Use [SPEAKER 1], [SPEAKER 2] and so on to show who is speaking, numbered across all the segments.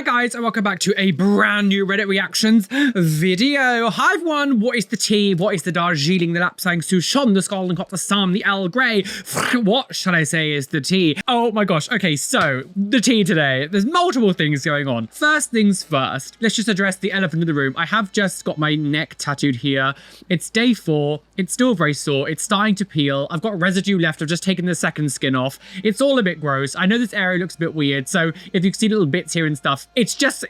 [SPEAKER 1] Hi guys, and welcome back to a brand new Reddit reactions video. Hi everyone, what is the tea? What is the Darjeeling, the Lapsang Souchong, the Scotland Hot, the Sam, the Earl Grey? What shall I say is the tea? Oh my gosh, okay, so the tea today. There's multiple things going on. First things first, let's just address the elephant in the room. I have just got my neck tattooed here. It's day 4. It's still very sore. It's starting to peel. I've got residue left. I've just taken the second skin off. It's all a bit gross. I know this area looks a bit weird, so if you can see little bits here and stuff, it's just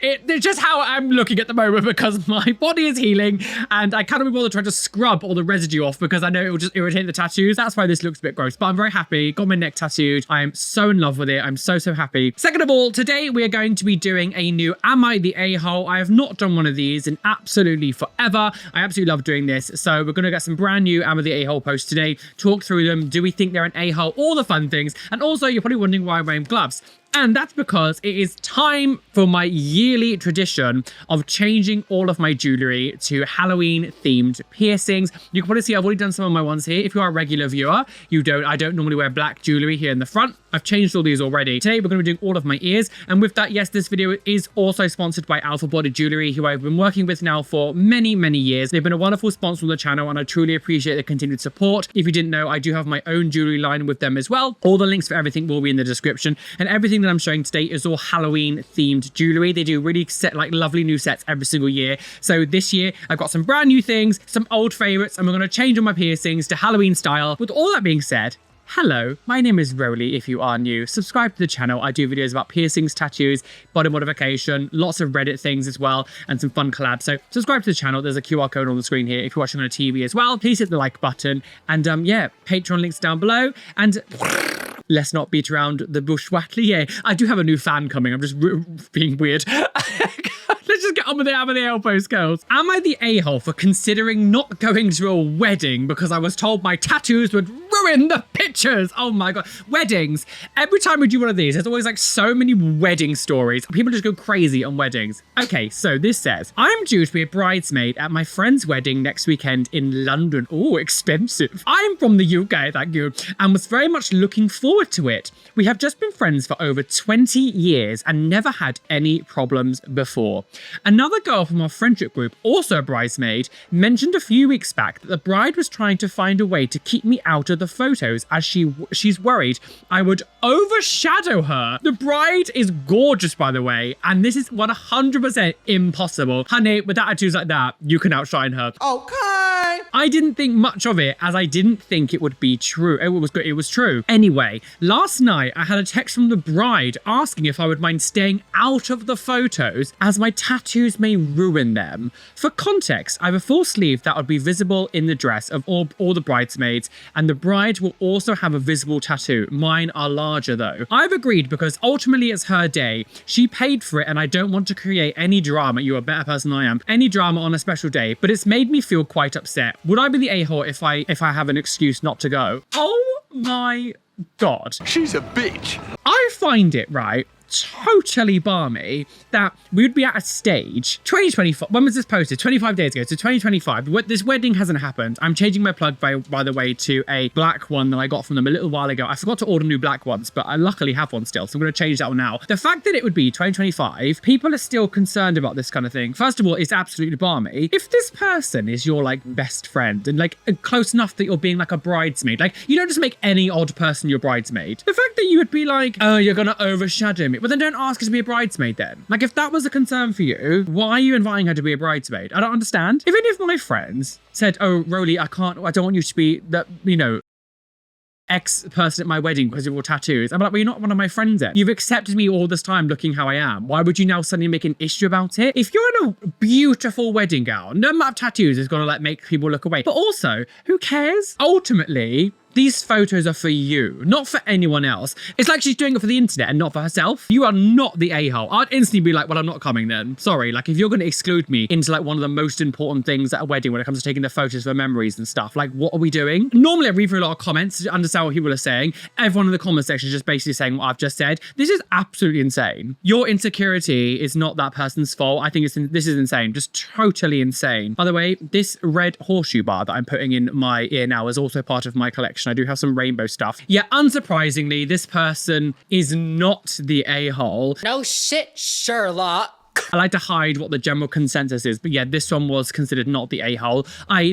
[SPEAKER 1] how I'm looking at the moment because my body is healing and I cannot be bothered trying to scrub all the residue off because I know it will just irritate the tattoos. That's why this looks a bit gross, but I'm very happy. Got my neck tattooed. I am so in love with it. I'm so happy. Second of all, today we are going to be doing a new Am I the A-Hole? I have not done one of these in absolutely forever. I absolutely love doing this. So we're going to get some brand new Am I the A-Hole posts today, talk through them. Do we think they're an A-hole? All the fun things. And also you're probably wondering why I'm wearing gloves. And that's because it is time for my yearly tradition of changing all of my jewelry to Halloween themed piercings. You can probably see I've already done some of my ones here. If you are a regular viewer, I don't normally wear black jewelry here in the front. I've changed all these already. Today, we're going to be doing all of my ears. And with that, yes, this video is also sponsored by Alpha Body Jewelry, who I've been working with now for many, many years. They've been a wonderful sponsor on the channel, and I truly appreciate the continued support. If you didn't know, I do have my own jewelry line with them as well. All the links for everything will be in the description. And everything that I'm showing today is all Halloween themed jewelry. They do really lovely new sets every single year. So this year, I've got some brand new things, some old favorites, and we're going to change all my piercings to Halloween style. With all that being said, hello, my name is Roly. If you are new, subscribe to the channel. I do videos about piercings, tattoos, body modification, lots of Reddit things as well, and some fun collabs. So subscribe to the channel. There's a QR code on the screen here. If you're watching on a TV as well, please hit the like button. And yeah, Patreon links down below. And let's not beat around the bush wattly. Yeah, I do have a new fan coming. I'm just being weird. Let's just get on with the AmITheA-Hole post, girls. Am I the a-hole for considering not going to a wedding because I was told my tattoos would ruin the pictures? Oh my god. Weddings. Every time we do one of these, there's always like so many wedding stories. People just go crazy on weddings. Okay, so this says, I'm due to be a bridesmaid at my friend's wedding next weekend in London. Oh, expensive. I'm from the UK, thank you, and was very much looking forward to it. We have just been friends for over 20 years and never had any problems before. Another girl from our friendship group, also a bridesmaid, mentioned a few weeks back that the bride was trying to find a way to keep me out of the photos as she's worried I would overshadow her. The bride is gorgeous, by the way, and this is 100% impossible. Honey, with attitudes like that, you can outshine her. Okay. I didn't think much of it as I didn't think it would be true. It was good. It was true. Anyway, last night I had a text from the bride asking if I would mind staying out of the photos as my tattoos may ruin them. For context, I have a full sleeve that would be visible in the dress of all the bridesmaids, and the bride will also have a visible tattoo. Mine are larger though. I've agreed because ultimately it's her day. She paid for it and I don't want to create any drama. You're a better person than I am. Any drama on a special day, but it's made me feel quite upset. Would I be the a-hole if I have an excuse not to go? Oh my god.
[SPEAKER 2] She's a bitch.
[SPEAKER 1] I find it, right, totally balmy that we would be at a stage 2025. When was this posted? 25 days ago. So 2025. This wedding hasn't happened. I'm changing my plug by the way to a black one that I got from them a little while ago. I forgot to order new black ones, but I luckily have one still, so I'm going to change that one now. The fact that it would be 2025, people are still concerned about this kind of thing. First of all, it's absolutely balmy. If this person is your like best friend and like close enough that you're being like a bridesmaid, like you don't just make any odd person your bridesmaid. The fact that you would be like, oh, you're gonna overshadow me. Well, then don't ask her to be a bridesmaid then. Like, if that was a concern for you, why are you inviting her to be a bridesmaid? I don't understand. If any of my friends said, oh, Roly, I don't want you to be that, you know, X person at my wedding because of your tattoos. I'm like, well, you're not one of my friends then. You've accepted me all this time looking how I am. Why would you now suddenly make an issue about it? If you're in a beautiful wedding gown, no amount of tattoos is gonna like make people look away. But also, who cares? Ultimately, these photos are for you, not for anyone else. It's like she's doing it for the internet and not for herself. You are not the a-hole. I'd instantly be like, well, I'm not coming then. Sorry, like if you're going to exclude me into like one of the most important things at a wedding when it comes to taking the photos for memories and stuff, like what are we doing? Normally I read through a lot of comments to understand what people are saying. Everyone in the comment section is just basically saying what I've just said. This is absolutely insane. Your insecurity is not that person's fault. I think this is insane, just totally insane. By the way, this red horseshoe bar that I'm putting in my ear now is also part of my collection collection. I do have some rainbow stuff. Yeah, unsurprisingly, this person is not the a-hole.
[SPEAKER 2] No shit, Sherlock.
[SPEAKER 1] I like to hide what the general consensus is, but yeah, this one was considered not the a-hole.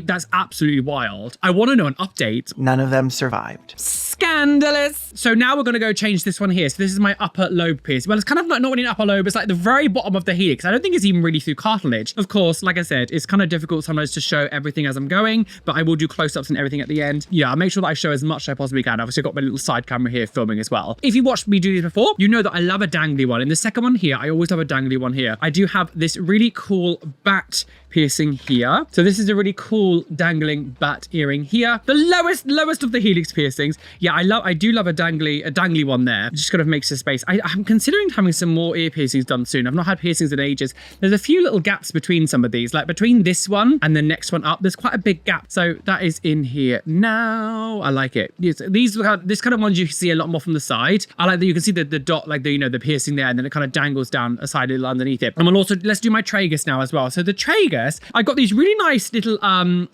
[SPEAKER 1] That's absolutely wild. I want to know an update.
[SPEAKER 3] None of them survived.
[SPEAKER 1] Scandalous. So now we're going to go change this one here. So this is my upper lobe piece. Well, it's kind of not really an upper lobe. It's like the very bottom of the helix. I don't think it's even really through cartilage. Of course, like I said, it's kind of difficult sometimes to show everything as I'm going, but I will do close-ups and everything at the end. Yeah, I'll make sure that I show as much as I possibly can. Obviously, I've got my little side camera here filming as well. If you watched me do these before, you know that I love a dangly one. In the second one here, I always have a dangly one here. I do have this really cool bat piercing here. So this is a really cool dangling bat earring here. The lowest of the helix piercings. Yeah, I do love a dangly one there. Just kind of makes a space. I'm considering having some more ear piercings done soon. I've not had piercings in ages. There's a few little gaps between some of these, like between this one and the next one up. There's quite a big gap. So that is in here now. I like it. Yes, this kind of ones you see a lot more from the side. I like that you can see the dot, like the piercing there, and then it kind of dangles down a side a little underneath it. And we'll also, let's do my tragus now as well. So the tragus, I got these really nice little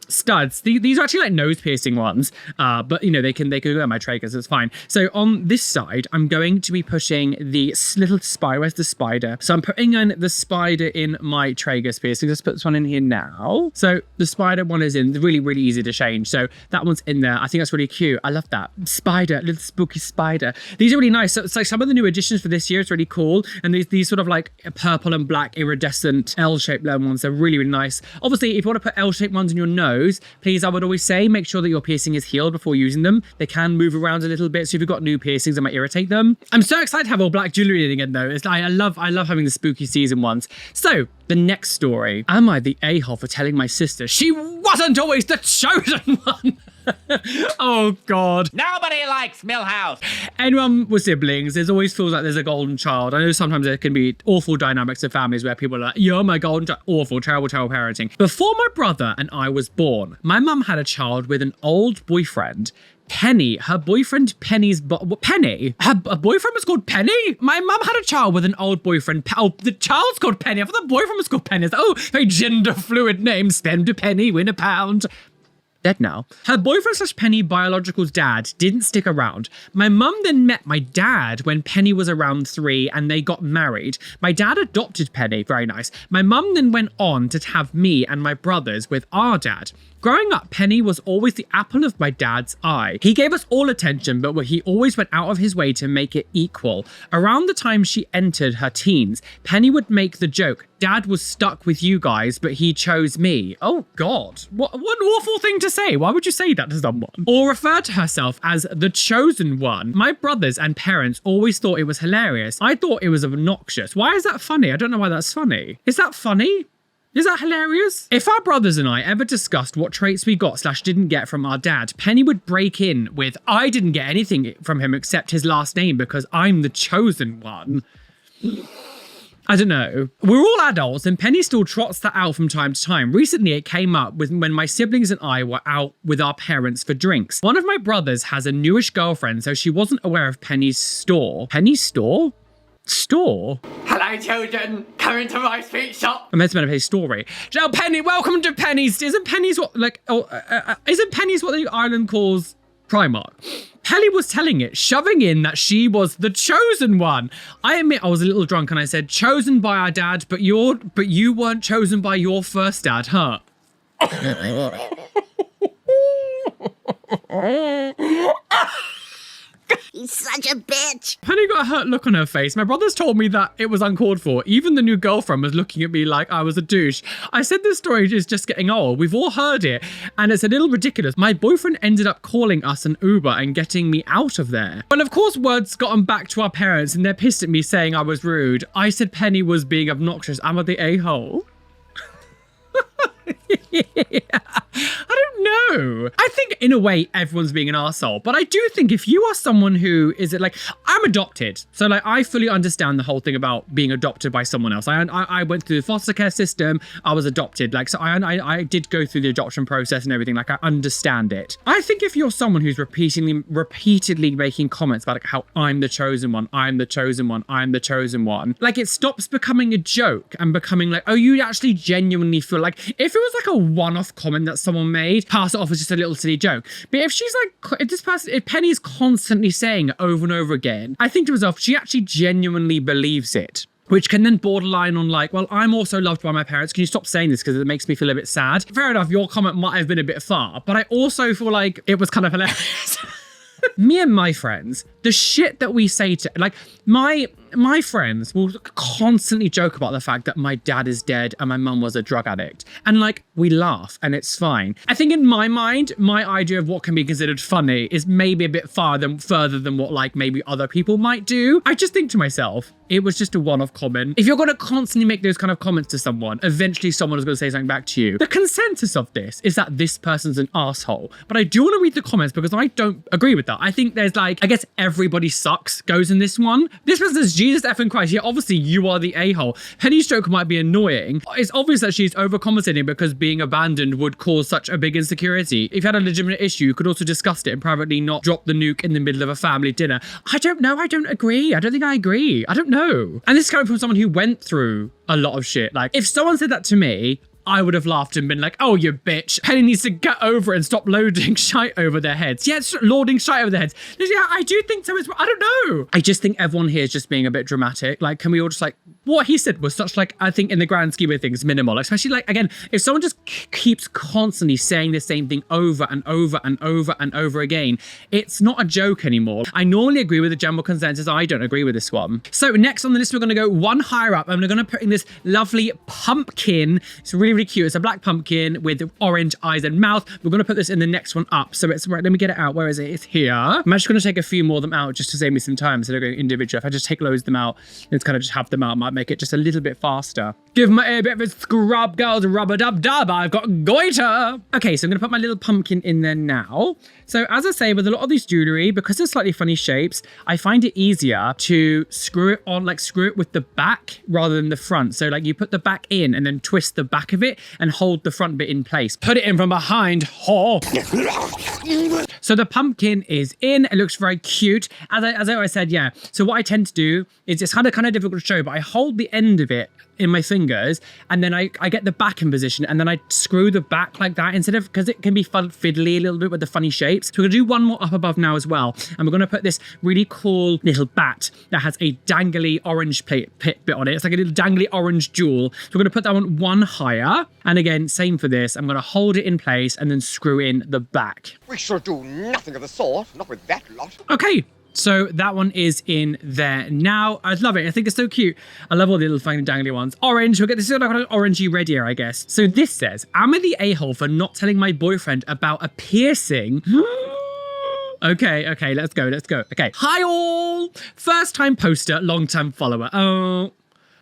[SPEAKER 1] studs. These are actually like nose piercing ones, but they can go in my tragus. It's fine. So on this side, I'm going to be pushing the little spider. Where's the spider? So I'm putting in the spider in my tragus piercing. Let's put this one in here now. So the spider one is in. Really, really easy to change. So that one's in there. I think that's really cute. I love that spider, little spooky spider. These are really nice. So it's like some of the new additions for this year. It's really cool. And these sort of like purple and black iridescent L-shaped ones. They're really, really nice. Obviously, if you want to put L-shaped ones in your nose, please, I would always say, make sure that your piercing is healed before using them. They can move around a little bit, so if you've got new piercings, it might irritate them. I'm so excited to have all black jewelry again, though. It's like, I love having the spooky season ones. So, the next story. Am I the a-hole for telling my sister she wasn't always the chosen one? Oh God.
[SPEAKER 2] Nobody likes Millhouse.
[SPEAKER 1] Anyone with siblings, there's always feels like there's a golden child. I know sometimes there can be awful dynamics of families where people are like, you're my golden child. Awful, terrible parenting. Before my brother and I was born, my mum had a child with an old boyfriend. Penny, her boyfriend Penny's Penny? Her boyfriend was called Penny? My mum had a child with an old boyfriend. Oh, the child's called Penny. I thought the boyfriend was called Penny. Oh, very gender fluid name. Spend a penny, win a pound. Dead now. Her boyfriend / Penny biological's dad didn't stick around. My mum then met my dad when Penny was around 3 and they got married. My dad adopted Penny, very nice. My mum then went on to have me and my brothers with our dad. Growing up, Penny was always the apple of my dad's eye. He gave us all attention, but he always went out of his way to make it equal. Around the time she entered her teens, Penny would make the joke, Dad was stuck with you guys, but he chose me. Oh God, what an awful thing to say. Why would you say that to someone? Or refer to herself as the chosen one. My brothers and parents always thought it was hilarious. I thought it was obnoxious. Why is that funny? I don't know why that's funny. Is that funny? Is that hilarious? If our brothers and I ever discussed what traits we got / didn't get from our dad, Penny would break in with, I didn't get anything from him except his last name because I'm the chosen one. I don't know. We're all adults and Penny still trots that out from time to time. Recently, it came up when my siblings and I were out with our parents for drinks. One of my brothers has a newish girlfriend, so she wasn't aware of Penny's store. Penny's store? Store?
[SPEAKER 2] Hello, children. Come into my sweet shop.
[SPEAKER 1] I meant to play story. Now, Penny, welcome to Penny's. Isn't Penny's what the island calls Primark? Penny was telling it, shoving in that she was the chosen one. I admit I was a little drunk and I said, chosen by our dad, but you weren't chosen by your first dad, huh?
[SPEAKER 4] He's such a bitch.
[SPEAKER 1] Penny got a hurt look on her face. My brothers told me that it was uncalled for. Even the new girlfriend was looking at me like I was a douche. I said this story is just getting old. We've all heard it, and it's a little ridiculous. My boyfriend ended up calling us an Uber and getting me out of there. And of course, words got back to our parents, and they're pissed at me saying I was rude. I said Penny was being obnoxious. Am I the a-hole? I don't know. I think in a way everyone's being an arsehole, but I do think if you are someone who is it like, I'm adopted, so like I fully understand the whole thing about being adopted by someone else. I went through the foster care system. I was adopted, like, so I did go through the adoption process and everything. Like, I understand it. I think if you're someone who's repeatedly making comments about like, how I'm the chosen one, I'm the chosen one, I'm the chosen one, like it stops becoming a joke and becoming like, oh, you actually genuinely feel like if it was like a one-off comment that someone made, pass it off as just a little silly joke. But if she's like, if Penny's constantly saying it over and over again, I think to myself, she actually genuinely believes it. Which can then borderline on like, well, I'm also loved by my parents. Can you stop saying this because it makes me feel a bit sad? Fair enough, your comment might have been a bit far, but I also feel like it was kind of hilarious. Me and my friends, the shit that we say to, like, my friends will constantly joke about the fact that my dad is dead and my mum was a drug addict. And like, we laugh and it's fine. I think in my mind, my idea of what can be considered funny is maybe a bit further than what like maybe other people might do. I just think to myself, it was just a one-off comment. If you're going to constantly make those kind of comments to someone, eventually someone is going to say something back to you. The consensus of this is that this person's an asshole. But I do want to read the comments because I don't agree with that. I think there's like, I guess everybody sucks goes in this one. This person says, Jesus effing Christ, yeah, obviously you are the a-hole. Penny's joke might be annoying. It's obvious that she's overcompensating because being abandoned would cause such a big insecurity. If you had a legitimate issue, you could also discuss it and privately not drop the nuke in the middle of a family dinner. I don't know. I don't agree. I don't think I agree. I don't know. And this is coming from someone who went through a lot of shit. Like, if someone said that to me, I would have laughed and been like, oh, you bitch. Penny needs to get over it and stop loading shite over their heads. Yeah, it's lording shite over their heads. Yeah, I do think so as well. I don't know. I just think everyone here is just being a bit dramatic. Like, can we all just like, what he said was such like, I think in the grand scheme of things, minimal. Especially like, again, if someone just keeps constantly saying the same thing over and over and over and over again, it's not a joke anymore. I normally agree with the general consensus. I don't agree with this one. So next on the list, we're going to go one higher up and we're going to put in this lovely pumpkin. It's really cute. It's a black pumpkin with orange eyes and mouth. We're going to put this in the next one up. So it's right. Let me get it out. Where is it? It's here. I'm actually going to take a few more of them out just to save me some time instead of going individual. If I just take loads of them out, let's kind of just have them out. Might make it just a little bit faster. Give my ear a bit of a scrub, girls. Rub-a-dub-dub. I've got goiter. Okay, so I'm going to put my little pumpkin in there now. So as I say, with a lot of these jewelry, because they're slightly funny shapes, I find it easier to screw it on, like screw it with the back rather than the front. So like you put the back in and then twist the back of it and hold the front bit in place. Put it in from behind. Oh. So the pumpkin is in. It looks very cute. As I always said, yeah. So what I tend to do is it's kind of difficult to show, but I hold the end of it in my fingers and then I get the back in position and then I screw the back like that instead of, because it can be fun fiddly a little bit with the funny shapes. So we're gonna do one more up above now as well, and we're gonna put this really cool little bat that has a dangly orange bit on it. It's like a little dangly orange jewel. So we're gonna put that one higher, and again same for this. I'm gonna hold it in place and then screw in the back.
[SPEAKER 3] We shall do nothing of the sort, not with that lot.
[SPEAKER 1] Okay. So that one is in there now. I love it. I think it's so cute. I love all the little funny dangly ones. Orange. We'll get this is like an orangey red here, I guess. So this says, am I the a-hole for not telling my boyfriend about a piercing? Okay, let's go. Okay. Hi all. First time poster, long time follower. Oh.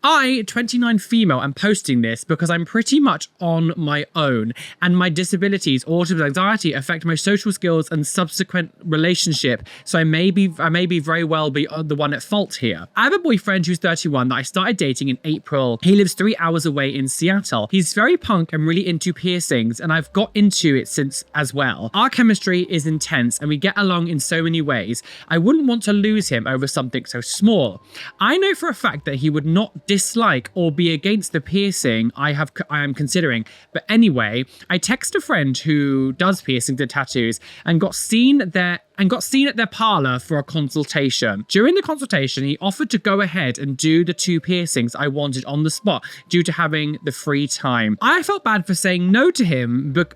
[SPEAKER 1] I, 29 female, am posting this because I'm pretty much on my own and my disabilities, autism, anxiety affect my social skills and subsequent relationship. So I may be very well be the one at fault here. I have a boyfriend who's 31 that I started dating in April. He lives 3 hours away in Seattle. He's very punk and really into piercings, and I've got into it since as well. Our chemistry is intense and we get along in so many ways. I wouldn't want to lose him over something so small. I know for a fact that he would not dislike or be against the piercing I am considering. But anyway, I text a friend who does piercings and tattoos and got seen at their parlor for a consultation. During the consultation, he offered to go ahead and do the 2 piercings I wanted on the spot due to having the free time. I felt bad for saying no to him, but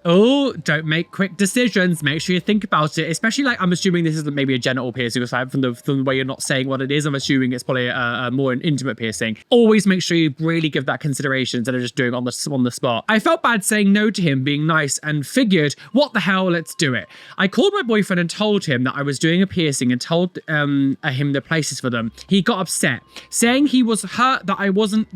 [SPEAKER 1] oh, don't make quick decisions. Make sure you think about it. Especially like, I'm assuming this is maybe a genital piercing aside from the way you're not saying what it is. I'm assuming it's probably a more an intimate piercing. Always make sure you really give that consideration instead of just doing it on the spot. I felt bad saying no to him, being nice, and figured, what the hell, let's do it. I called my boyfriend and told him that I was doing a piercing and told him the places for them. He got upset, saying he was hurt that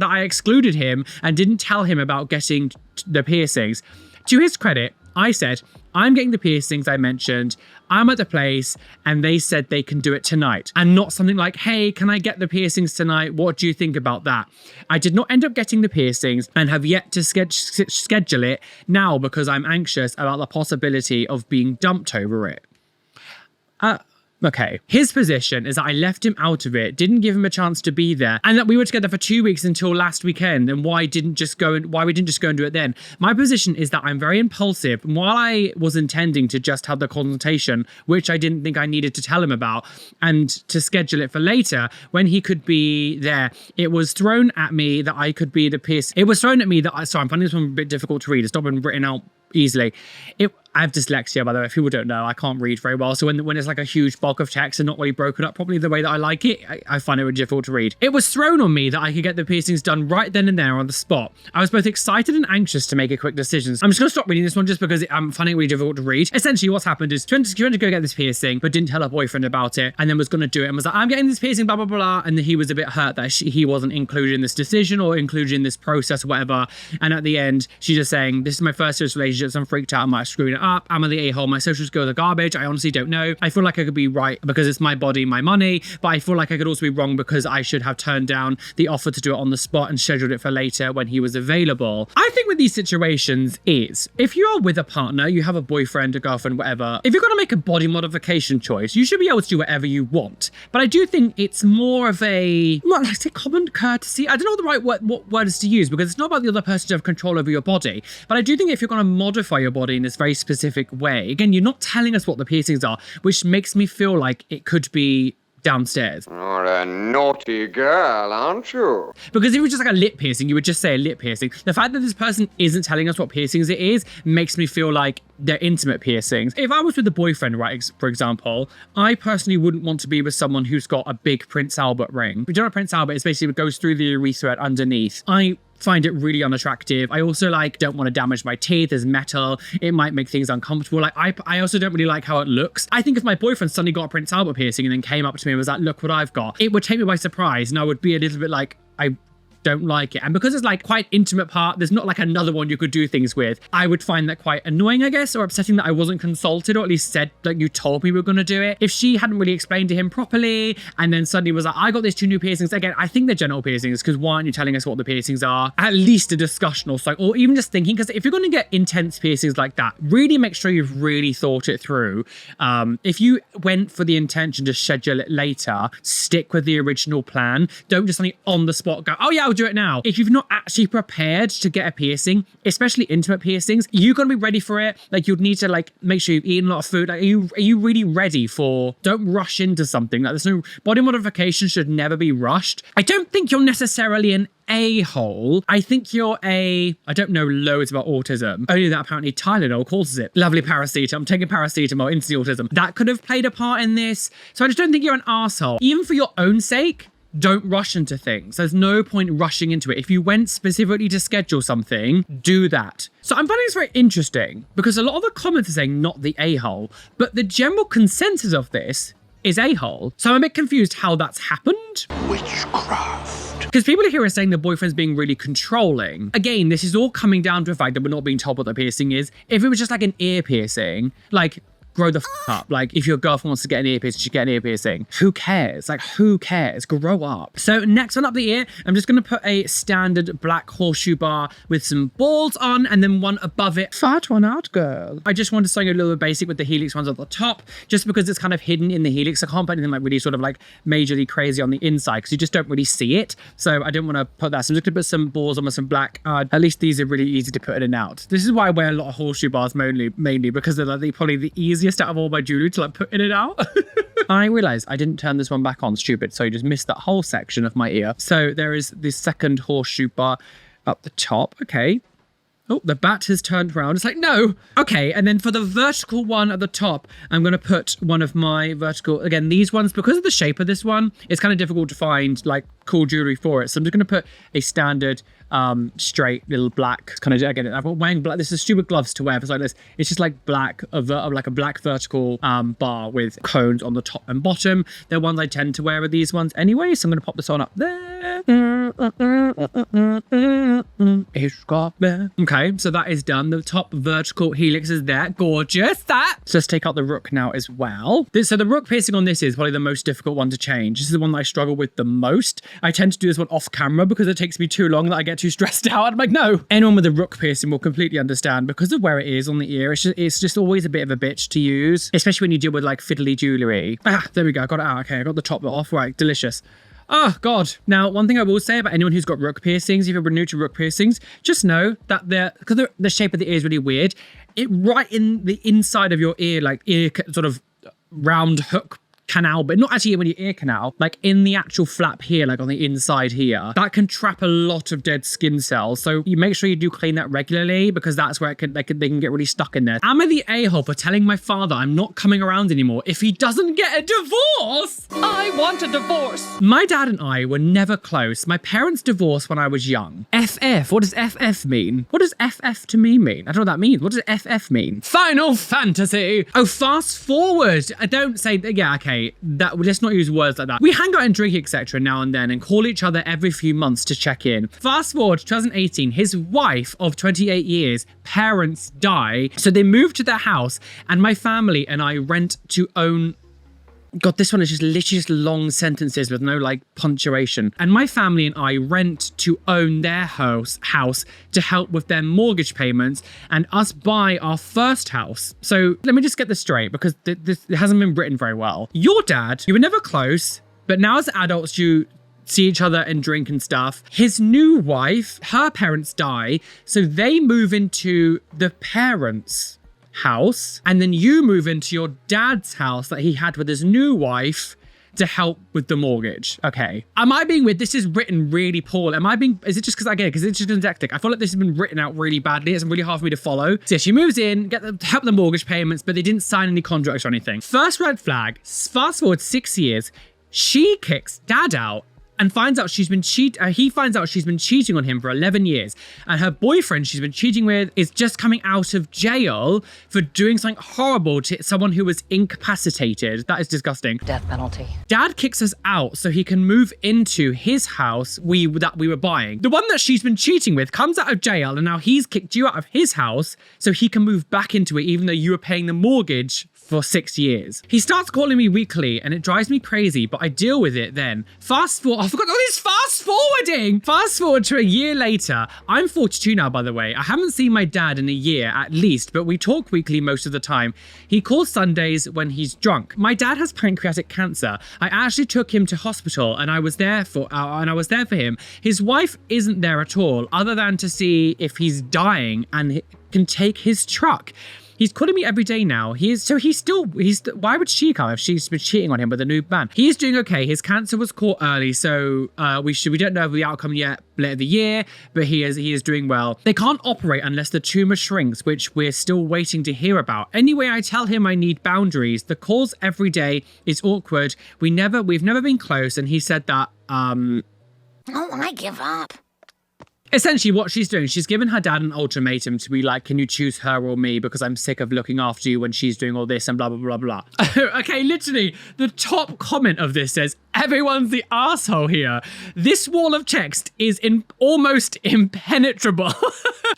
[SPEAKER 1] I excluded him and didn't tell him about getting the piercings. To his credit, I said, I'm getting the piercings I mentioned, I'm at the place, and they said they can do it tonight. And not something like, hey, can I get the piercings tonight? What do you think about that? I did not end up getting the piercings and have yet to schedule it now because I'm anxious about the possibility of being dumped over it. Okay, his position is that I left him out of it, didn't give him a chance to be there, and that we were together for 2 weeks until last weekend, and why we didn't just go and do it then. My position is that I'm very impulsive, and while I was intending to just have the consultation, which I didn't think I needed to tell him about, and to schedule it for later, when he could be there, it was thrown at me that I could be the piece. It was thrown at me that sorry, I'm finding this one a bit difficult to read. It's not been written out easily. I have dyslexia, by the way. If people don't know, I can't read very well. So when it's like a huge bulk of text and not really broken up properly the way that I like it, I find it really difficult to read. It was thrown on me that I could get the piercings done right then and there on the spot. I was both excited and anxious to make a quick decision. I'm just going to stop reading this one just because I'm finding it really difficult to read. Essentially, what's happened is she went to go get this piercing, but didn't tell her boyfriend about it, and then was going to do it and was like, I'm getting this piercing, blah, blah, blah. And then he was a bit hurt that he wasn't included in this decision or included in this process or whatever. And at the end, she's just saying, this is my first serious relationship, so I'm freaked out, I might have screwed it up. Am I the a-hole? My social skills are garbage. I honestly don't know. I feel like I could be right because it's my body, my money, but I feel like I could also be wrong because I should have turned down the offer to do it on the spot and scheduled it for later when he was available. I think with these situations is, if you're with a partner, you have a boyfriend, a girlfriend, whatever, if you're going to make a body modification choice, you should be able to do whatever you want. But I do think it's more of a, what, like, say common courtesy? I don't know what word is to use, because it's not about the other person to have control over your body. But I do think if you're going to modify your body in this very specific way, again, you're not telling us what the piercings are, which makes me feel like it could be downstairs.
[SPEAKER 3] You're a naughty girl, aren't you?
[SPEAKER 1] Because if it was just like a lip piercing, you would just say a lip piercing. The fact that this person isn't telling us what piercings it is makes me feel like they're intimate piercings. If I was with a boyfriend, right, for example, I personally wouldn't want to be with someone who's got a big Prince Albert ring. If you don't know Prince Albert, it's basically what goes through the urethra underneath. I find it really unattractive. I also don't want to damage my teeth. There's metal. It might make things uncomfortable. I also don't really like how it looks. I think if my boyfriend suddenly got a Prince Albert piercing and then came up to me and was like, look what I've got, it would take me by surprise, and I would be a little bit like, I don't like it. And because it's like quite intimate part, there's not like another one you could do things with. I would find that quite annoying, I guess, or upsetting that I wasn't consulted, or at least said like you told me we were going to do it. If she hadn't really explained to him properly and then suddenly was like, I got these 2 new piercings. Again, I think they're genital piercings, because why aren't you telling us what the piercings are? At least a discussion or so, or even just thinking, because if you're going to get intense piercings like that, really make sure you've really thought it through. If you went for the intention to schedule it later, stick with the original plan. Don't just suddenly on the spot go, oh yeah, I'll do it now. If you've not actually prepared to get a piercing, especially intimate piercings, you're gonna be ready for it. Like, you'd need to like make sure you've eaten a lot of food. Like, are you really ready for? Don't rush into something. Like, there's no body modification should never be rushed. I don't think you're necessarily an a-hole. I think you're I don't know loads about autism. Only that apparently Tylenol causes it. Lovely paracetamol. I'm taking paracetamol, instant autism. That could have played a part in this. So I just don't think you're an arsehole. Even for your own sake, don't rush into things. There's no point rushing into it. If you went specifically to schedule something, do that. So I'm finding this very interesting because a lot of the comments are saying not the a-hole, but the general consensus of this is a-hole. So I'm a bit confused how that's happened.
[SPEAKER 3] Witchcraft.
[SPEAKER 1] Because people here are saying the boyfriend's being really controlling. Again, this is all coming down to the fact that we're not being told what the piercing is. If it was just like an ear piercing, like, grow the up. Like, if your girlfriend wants to get an ear piercing, she get an ear piercing. Who cares? Like, who cares? Grow up. So next one up the ear, I'm just going to put a standard black horseshoe bar with some balls on, and then one above it. Fart one out, girl. I just wanted something a little bit basic with the helix ones at the top, just because it's kind of hidden in the helix. I can't put anything like really sort of like majorly crazy on the inside, because you just don't really see it. So I didn't want to put that. So I'm just going to put some balls on with some black. At least these are really easy to put in and out. This is why I wear a lot of horseshoe bars mainly because they're like probably the easiest out of all my jewelry to like put in and out. I realized I didn't turn this one back on, stupid, so you just missed that whole section of my ear. So there is the second horseshoe bar up the top. Okay. Oh, the bat has turned around. It's like, no. Okay, and then for the vertical one at the top, I'm going to put one of my vertical, again, these ones, because of the shape of this one, it's kind of difficult to find like cool jewelry for it. So I'm just going to put a standard straight little black kind of, again, I'm wearing black. This is stupid gloves to wear. It's like this. It's just like black, like a black vertical bar with cones on the top and bottom. They're ones I tend to wear with these ones anyway. So I'm going to pop this on up there. Okay, so that is done. The top vertical helix is there. Gorgeous. That. So let's take out the rook now as well. So the rook piercing on this is probably the most difficult one to change. This is the one that I struggle with the most. I tend to do this one off camera because it takes me too long that I get too stressed out. I'm like, no. Anyone with a rook piercing will completely understand because of where it is on the ear. It's just always a bit of a bitch to use, especially when you deal with like fiddly jewelry. There we go. I got it out. Okay, I got the top bit off. Right, delicious. Oh, God. Now, one thing I will say about anyone who's got rook piercings, if you're new to rook piercings, just know that because the shape of the ear is really weird, it right in the inside of your ear, like ear sort of round hook canal, but not actually in your ear canal, like in the actual flap here, like on the inside here, that can trap a lot of dead skin cells. So you make sure you do clean that regularly because that's where they can get really stuck in there. Am I the a-hole for telling my father I'm not coming around anymore if he doesn't get a divorce?
[SPEAKER 2] I want a divorce.
[SPEAKER 1] My dad and I were never close. My parents divorced when I was young. FF, what does FF mean? What does FF to me mean? I don't know what that means. What does FF mean? Final Fantasy. Oh, fast forward. I don't say, yeah, okay. Let's not use words like that. We hang out and drink, etc. now and then and call each other every few months to check in. Fast forward to 2018, his wife of 28 years, parents die. So they move to their house and my family and I rent to own. God, this one is just literally just long sentences with no like punctuation. And my family and I rent to own their house to help with their mortgage payments and us buy our first house. So let me just get this straight because this hasn't been written very well. Your dad, you were never close, but now as adults you see each other and drink and stuff. His new wife, her parents die, so they move into the parents' house and then you move into your dad's house that he had with his new wife to help with the mortgage. Okay. Am I being weird? This is written really poorly. Is it just because I get it? Because it's just didactic. I feel like this has been written out really badly. It's really hard for me to follow. So yeah, she moves in, help the mortgage payments, but they didn't sign any contracts or anything. First red flag, fast forward 6 years, she kicks dad out and finds out he finds out she's been cheating on him for 11 years. And her boyfriend she's been cheating with is just coming out of jail for doing something horrible to someone who was incapacitated. That is disgusting.
[SPEAKER 5] Death penalty.
[SPEAKER 1] Dad kicks us out so he can move into his house that we were buying. The one that she's been cheating with comes out of jail and now he's kicked you out of his house so he can move back into it even though you were paying the mortgage for 6 years. He starts calling me weekly and it drives me crazy, but I deal with it then. Fast forward, I forgot all this fast forwarding. Fast forward to a year later. I'm 42 now, by the way. I haven't seen my dad in a year at least, but we talk weekly most of the time. He calls Sundays when he's drunk. My dad has pancreatic cancer. I actually took him to hospital and I was there for him. His wife isn't there at all, other than to see if he's dying and can take his truck. He's calling me every day now. Why would she come if she's been cheating on him with a new man? He is doing okay. His cancer was caught early, so we don't know the outcome yet later the year, but he is doing well. They can't operate unless the tumor shrinks, which we're still waiting to hear about. Anyway, I tell him I need boundaries. The calls every day is awkward. We've never been close, and he said that,
[SPEAKER 4] Oh, I give up.
[SPEAKER 1] Essentially what she's doing, she's given her dad an ultimatum to be like, can you choose her or me because I'm sick of looking after you when she's doing all this and blah, blah, blah, blah. Okay, literally, the top comment of this says, everyone's the asshole here. This wall of text is almost impenetrable.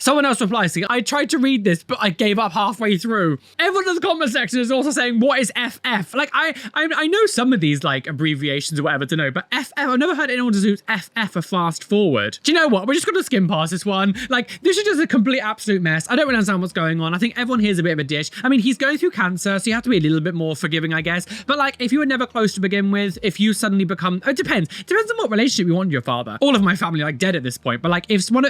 [SPEAKER 1] Someone else replies, I tried to read this, but I gave up halfway through. Everyone in the comment section is also saying, what is FF? Like, I know some of these like abbreviations or whatever to know, but FF, I've never heard anyone just use FF for fast forward. Do you know what? We're just going to skim past this one. Like, this is just a complete absolute mess. I don't really understand what's going on. I think everyone here is a bit of a dish. I mean, he's going through cancer, so you have to be a little bit more forgiving, I guess. But like, if you were never close to begin with, if you suddenly become, it depends on what relationship you want with your father. All of my family are like dead at this point, but like, if someone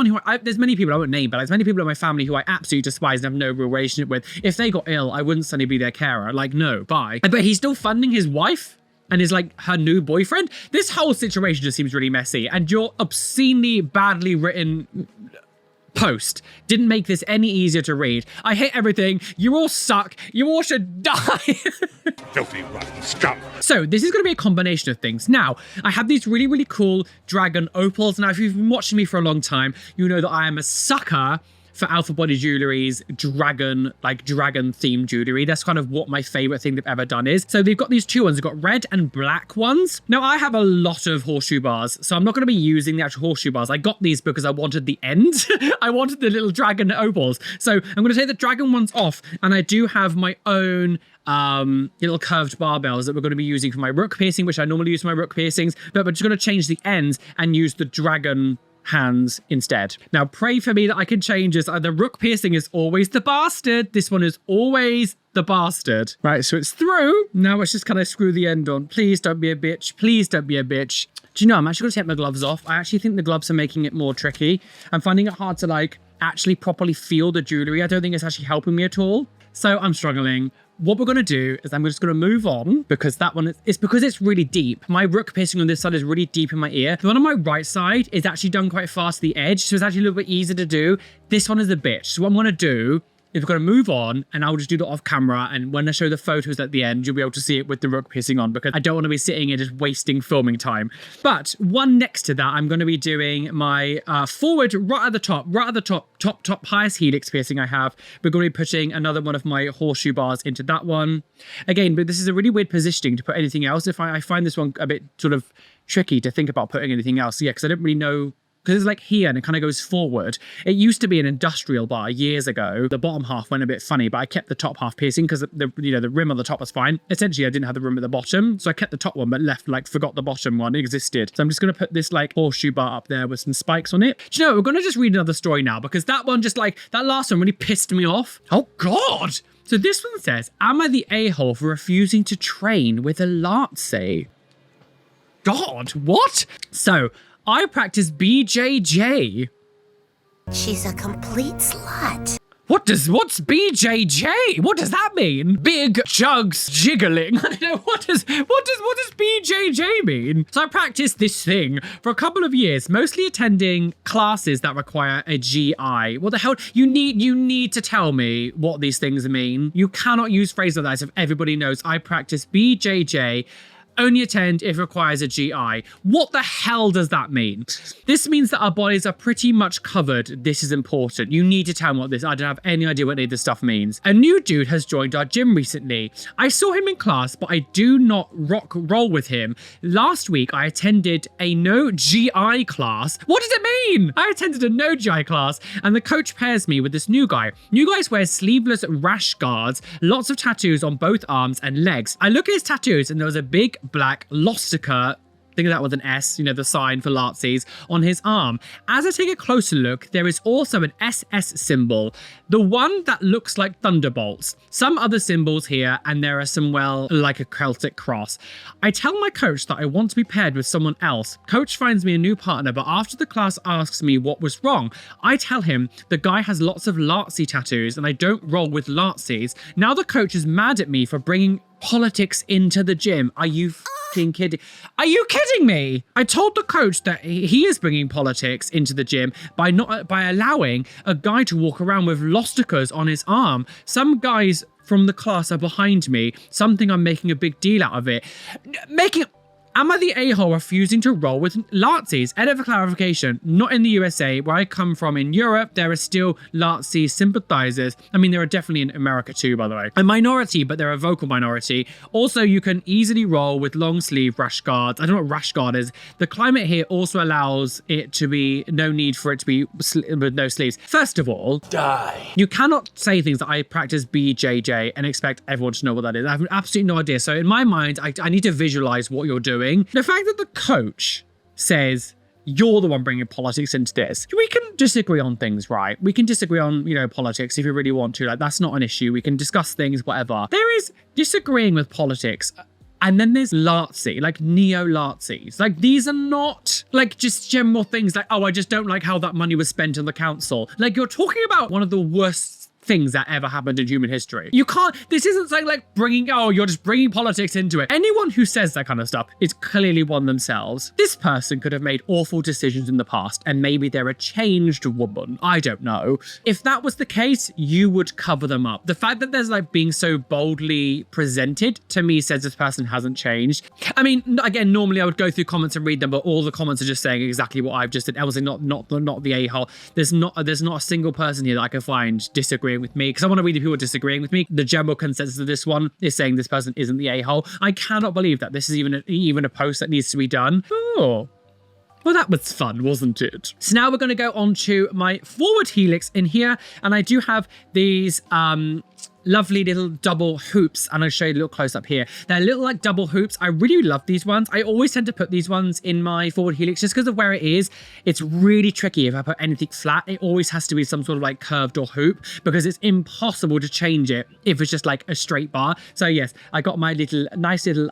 [SPEAKER 1] who, there's many people I won't name, but there's many people in my family who I absolutely despise and have no real relationship with. If they got ill, I wouldn't suddenly be their carer. Like, no, bye. But he's still funding his wife and is like her new boyfriend. This whole situation just seems really messy, and your obscenely badly written post didn't make this any easier to read. I hate everything. You all suck. You all should die.
[SPEAKER 6] Filthy rotten scum.
[SPEAKER 1] So this is going to be a combination of things. Now, I have these really, really cool dragon opals. Now, if you've been watching me for a long time, you know that I am a sucker for Alpha Body Jewelry's dragon themed jewelry. That's kind of what my favorite thing they've ever done is. So they've got these two ones. They've got red and black ones. Now I have a lot of horseshoe bars, so I'm not going to be using the actual horseshoe bars. I got these because I wanted the end. I wanted the little dragon opals. So I'm going to take the dragon ones off, and I do have my own little curved barbells that we're going to be using for my rook piercing, which I normally use for my rook piercings, but we're just going to change the ends and use the dragon hands instead. Now pray for me that I can change this. The rook piercing is always the bastard. This one is always the bastard. Right, so it's through. Now let's just kind of screw the end on. Please don't be a bitch. Please don't be a bitch. Do you know, I'm actually going to take my gloves off. I actually think the gloves are making it more tricky. I'm finding it hard to like actually properly feel the jewelry. I don't think it's actually helping me at all. So I'm struggling. What we're going to do is I'm just going to move on because that one is because it's really deep. My rook piercing on this side is really deep in my ear. The one on my right side is actually done quite fast to the edge, so it's actually a little bit easier to do. This one is a bitch. So what I'm going to do is we're going to move on, and I'll just do that off camera, and when I show the photos at the end, you'll be able to see it with the rook piercing on because I don't want to be sitting here just wasting filming time. But one next to that, I'm going to be doing my forward right at the top, highest helix piercing I have. We're going to be putting another one of my horseshoe bars into that one. Again, but this is a really weird positioning to put anything else. I find this one a bit sort of tricky to think about putting anything else. Yeah, because I don't really know. Because it's like here and it kind of goes forward. It used to be an industrial bar years ago. The bottom half went a bit funny, but I kept the top half piercing because the rim on the top was fine. Essentially, I didn't have the rim at the bottom, so I kept the top one, but forgot the bottom one existed. So I'm just going to put this like horseshoe bar up there with some spikes on it. Do you know, we're going to just read another story now because that one that last one really pissed me off. Oh God. So this one says, am I the a-hole for refusing to train with a Lartsy? God, what? So, I practice BJJ.
[SPEAKER 4] She's a complete slut.
[SPEAKER 1] What's BJJ? What does that mean? Big jugs jiggling. I don't know, what does BJJ mean? So I practiced this thing for a couple of years, mostly attending classes that require a GI. What the hell? You need to tell me what these things mean. You cannot use phrases like that if everybody knows I practice BJJ. Only attend if it requires a GI. What the hell does that mean? This means that our bodies are pretty much covered. This is important. You need to tell me what this, I don't have any idea what any of this stuff means. A new dude has joined our gym recently. I saw him in class, but I do not roll with him. Last week, I attended a no GI class. What does it mean? I attended a no GI class, and the coach pairs me with this new guy. New guy wears sleeveless rash guards, lots of tattoos on both arms and legs. I look at his tattoos, and there was a big black Lostica, think of that with an S, the sign for Lartsies, on his arm. As I take a closer look, there is also an SS symbol, the one that looks like thunderbolts. Some other symbols here, and there are some, like a Celtic cross. I tell my coach that I want to be paired with someone else. Coach finds me a new partner, but after the class asks me what was wrong, I tell him the guy has lots of Lartsy tattoos and I don't roll with Lartsies. Now the coach is mad at me for bringing politics into the gym. Are you fucking kidding? Are you kidding me? I told the coach that he is bringing politics into the gym by allowing a guy to walk around with Losticas on his arm. Some guys from the class are behind me. Something I'm making a big deal out of it. Am I the a-hole refusing to roll with Lartsies? Edit for clarification, not in the USA. Where I come from in Europe, there are still Lartsy sympathizers. I mean, there are definitely in America too, by the way. A minority, but they're a vocal minority. Also, you can easily roll with long sleeve rash guards. I don't know what rash guard is. The climate here also allows it to be no need for it to be with no sleeves. First of all, die. You cannot say things that I practice BJJ and expect everyone to know what that is. I have absolutely no idea. So in my mind, I need to visualize what you're doing. The fact that the coach says you're the one bringing politics into this, we can disagree on things, right? We can disagree on, politics if you really want to. Like, that's not an issue. We can discuss things, whatever. There is disagreeing with politics. And then there's Lartsy, like neo-Lartsies. Like, these are not like just general things like, oh, I just don't like how that money was spent on the council. Like, you're talking about one of the worst things that ever happened in human history. You can't, this isn't something like you're just bringing politics into it. Anyone who says that kind of stuff is clearly one themselves. This person could have made awful decisions in the past and maybe they're a changed woman. I don't know. If that was the case, you would cover them up. The fact that there's like being so boldly presented to me says this person hasn't changed. I mean, again, normally I would go through comments and read them, but all the comments are just saying exactly what I've just said. Obviously not the a-hole. There's not a single person here that I can find disagreeing with me, because I want to read the people disagreeing with me. The general consensus of this one is saying this person isn't the a-hole. I cannot believe that this is even a post that needs to be done. Oh. Well, that was fun, wasn't it? So now we're going to go on to my forward helix in here, and I do have these lovely little double hoops, and I'll show you a little close up here. They're little like double hoops. I really love these ones. I always tend to put these ones in my forward helix just because of where it is. It's really tricky if I put anything flat. It always has to be some sort of like curved or hoop, because it's impossible to change it if it's just like a straight bar. So yes, I got my nice little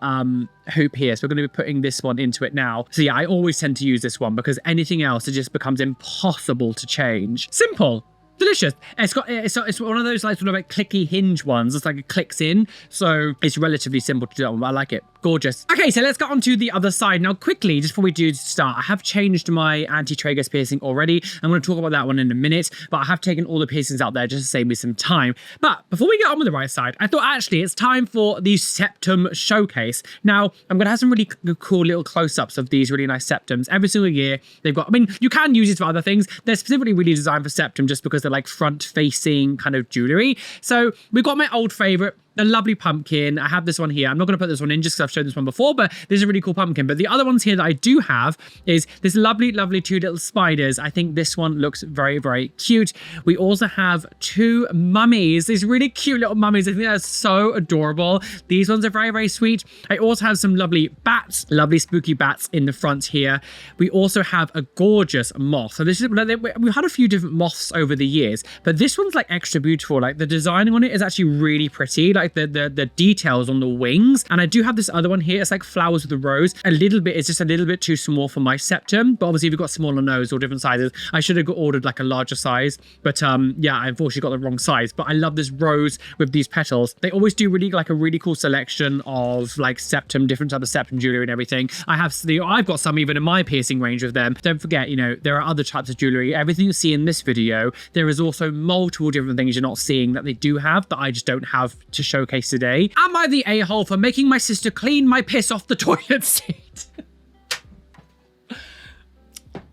[SPEAKER 1] hoop here, so we're going to be putting this one into it now. So yeah, I always tend to use this one because anything else, it just becomes impossible to change. Simple. Delicious. It's one of those like sort of like clicky hinge ones. It's like it clicks in, so it's relatively simple to do that one, but I like it. Gorgeous. Okay, so let's get on to the other side. Now quickly, just before we do start, I have changed my anti-tragus piercing already. I'm going to talk about that one in a minute, but I have taken all the piercings out there just to save me some time. But before we get on with the right side, I thought actually it's time for the septum showcase. Now, I'm going to have some really cool little close-ups of these really nice septums. Every single year, they've got, I mean, you can use these for other things. They're specifically really designed for septum just because they're like front-facing kind of jewelry. So we've got my old favorite, the lovely pumpkin. I have this one here. I'm not going to put this one in just because I've shown this one before, but this is a really cool pumpkin. But the other ones here that I do have is this lovely, lovely two little spiders. I think this one looks very, very cute. We also have two mummies, these really cute little mummies. I think they're so adorable. These ones are very, very sweet. I also have some lovely bats, lovely spooky bats in the front here. We also have a gorgeous moth. So this is, we've had a few different moths over the years, but this one's like extra beautiful. Like the designing on it is actually really pretty. Like the details on the wings. And I do have this other one here. It's like flowers with a rose. It's just a little bit too small for my septum, but obviously if you've got smaller nose or different sizes, I should have ordered like a larger size, but yeah, I unfortunately got the wrong size. But I love this rose with these petals. They always do really like a really cool selection of like septum, different types of septum jewelry and everything. I've got some even in my piercing range of them. Don't forget, you know, there are other types of jewelry. Everything you see in this video, there is also multiple different things you're not seeing that they do have that I just don't have to showcase today. Am I the a-hole for making my sister clean my piss off the toilet seat?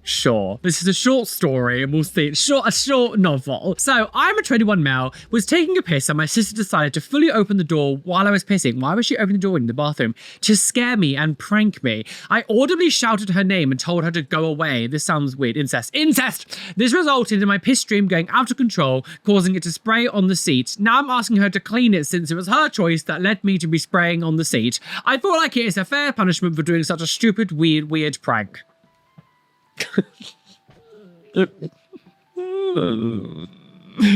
[SPEAKER 1] Sure. This is a short story and we'll see. A short novel. So I'm a 21 male, was taking a piss and my sister decided to fully open the door while I was pissing. Why was she opening the door in the bathroom? To scare me and prank me. I audibly shouted her name and told her to go away. This sounds weird. Incest. Incest! This resulted in my piss stream going out of control, causing it to spray on the seat. Now I'm asking her to clean it since it was her choice that led me to be spraying on the seat. I feel like it is a fair punishment for doing such a stupid, weird prank.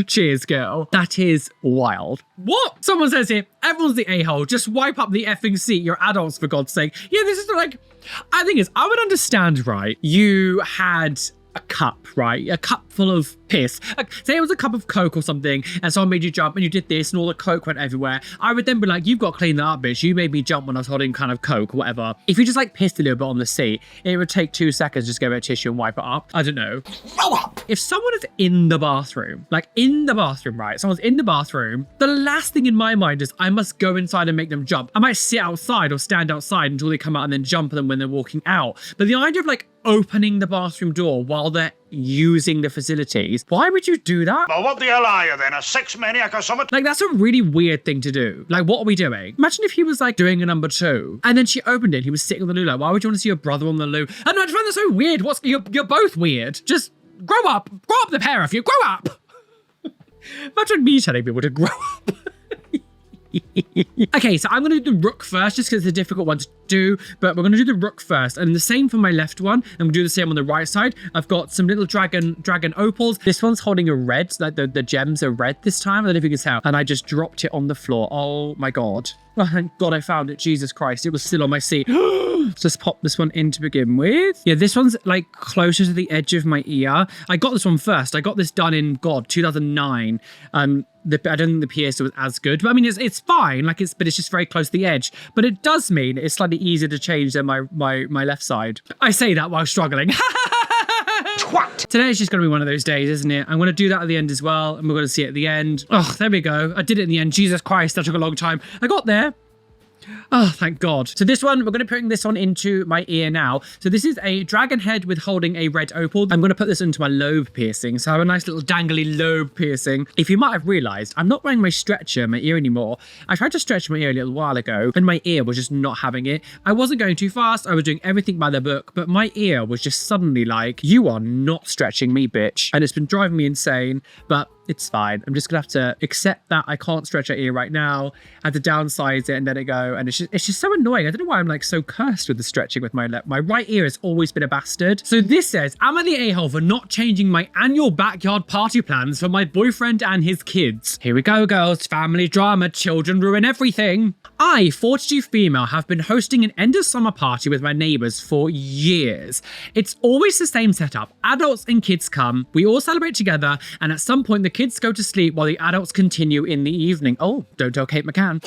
[SPEAKER 1] Cheers, girl. That is wild. What? Someone says here, everyone's the a-hole. Just wipe up the effing seat. You're adults, for God's sake. Yeah, this is like, I think is, I would understand, right? You had a cup, right? A cup full of piss. Like, say it was a cup of Coke or something, and someone made you jump and you did this and all the Coke went everywhere. I would then be like, you've got to clean that up, bitch. You made me jump when I was holding kind of Coke or whatever. If you just like pissed a little bit on the seat, it would take 2 seconds just go get a tissue and wipe it up. I don't know. Grow up! If someone is in the bathroom, like in the bathroom, right? Someone's in the bathroom, the last thing in my mind is I must go inside and make them jump. I might sit outside or stand outside until they come out and then jump them when they're walking out. But the idea of like opening the bathroom door while they're using the facilities, why would you do that?
[SPEAKER 6] Well, what the hell are you then? A sex maniac or something?
[SPEAKER 1] Like, that's a really weird thing to do. Like, what are we doing? Imagine if he was like doing a number 2 and then she opened it, he was sitting on the loo. Like, why would you want to see your brother on the loo? I know, I just find that so weird. You're both weird. Just grow up the pair of you, grow up. Imagine me telling people to grow up. Okay, so I'm going to do the rook first just because it's a difficult one to do, but we're going to do the rook first. And the same for my left one. I'm going to do the same on the right side. I've got some little dragon opals. This one's holding a red, like the gems are red this time. I don't know if you can tell. And I just dropped it on the floor. Oh my God. Oh, thank God I found it. Jesus Christ. It was still on my seat. Just pop this one in to begin with. Yeah, this one's like closer to the edge of my ear. I got this one first. I got this done in, God, 2009. I don't think the piercer was as good, but I mean, it's fine. Like but it's just very close to the edge. But it does mean it's slightly easier to change than my left side. I say that while struggling. Twat! Today is just going to be one of those days, isn't it? I'm going to do that at the end as well, and we're going to see it at the end. Oh, there we go. I did it in the end. Jesus Christ, that took a long time. I got there. Oh, thank God. So this one, we're going to put this one into my ear now. So this is a dragon head with holding a red opal. I'm going to put this into my lobe piercing. So I have a nice little dangly lobe piercing. If you might have realized, I'm not wearing my stretcher in my ear anymore. I tried to stretch my ear a little while ago and my ear was just not having it. I wasn't going too fast. I was doing everything by the book, but my ear was just suddenly like, you are not stretching me, bitch. And it's been driving me insane, but it's fine. I'm just gonna have to accept that I can't stretch her ear right now. I have to downsize it and let it go. And it's just so annoying. I don't know why I'm like so cursed with the stretching with my left. My right ear has always been a bastard. So this says, am I the a-hole for not changing my annual backyard party plans for my boyfriend and his kids? Here we go, girls. Family drama, children ruin everything. I, 42 female, have been hosting an end of summer party with my neighbors for years. It's always the same setup. Adults and kids come, we all celebrate together, and at some point the kids go to sleep while the adults continue in the evening. Oh, don't tell Kate McCann.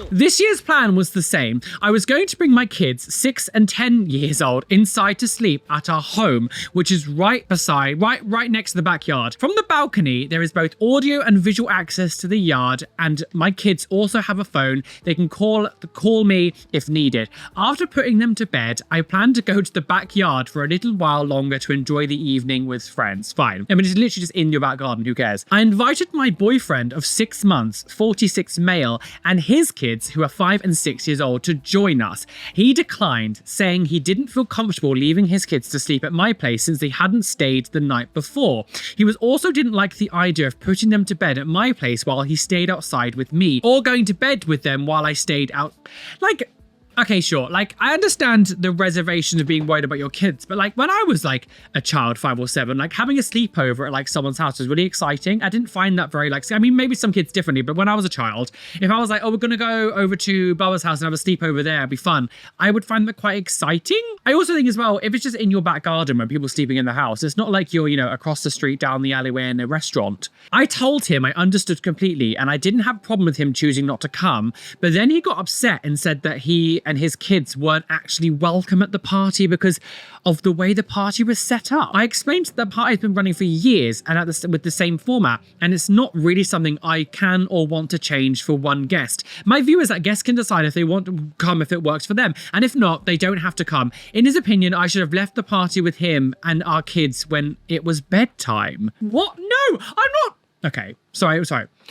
[SPEAKER 1] This year's plan was the same. I was going to bring my kids, 6 and 10 years old, inside to sleep at our home, which is right next to the backyard. From the balcony, there is both audio and visual access to the yard, and my kids also have a phone. They can call me if needed. After putting them to bed, I plan to go to the backyard for a little while longer to enjoy the evening with friends. Fine. I mean, it's literally just in your back garden. Who cares? I invited my boyfriend of 6 months, 46 male, and his kids, who are 5 and 6 years old, to join us. He declined, saying he didn't feel comfortable leaving his kids to sleep at my place since they hadn't stayed the night before. He also didn't like the idea of putting them to bed at my place while he stayed outside with me, or going to bed with them while I stayed out. Like, okay, sure. Like, I understand the reservation of being worried about your kids, but like when I was like a child, 5 or 7, like having a sleepover at like someone's house was really exciting. I didn't find that very like, I mean, maybe some kids differently, but when I was a child, if I was like, oh, we're going to go over to Bubba's house and have a sleepover there, it'd be fun. I would find that quite exciting. I also think as well, if it's just in your back garden when people are sleeping in the house, it's not like you're, you know, across the street down the alleyway in a restaurant. I told him I understood completely and I didn't have a problem with him choosing not to come, but then he got upset and said that he and his kids weren't actually welcome at the party because of the way the party was set up. I explained that the party's been running for years and with the same format, and it's not really something I can or want to change for one guest. My view is that guests can decide if they want to come if it works for them, and if not, they don't have to come. In his opinion, I should have left the party with him and our kids when it was bedtime. What? No, I'm not. Okay, sorry.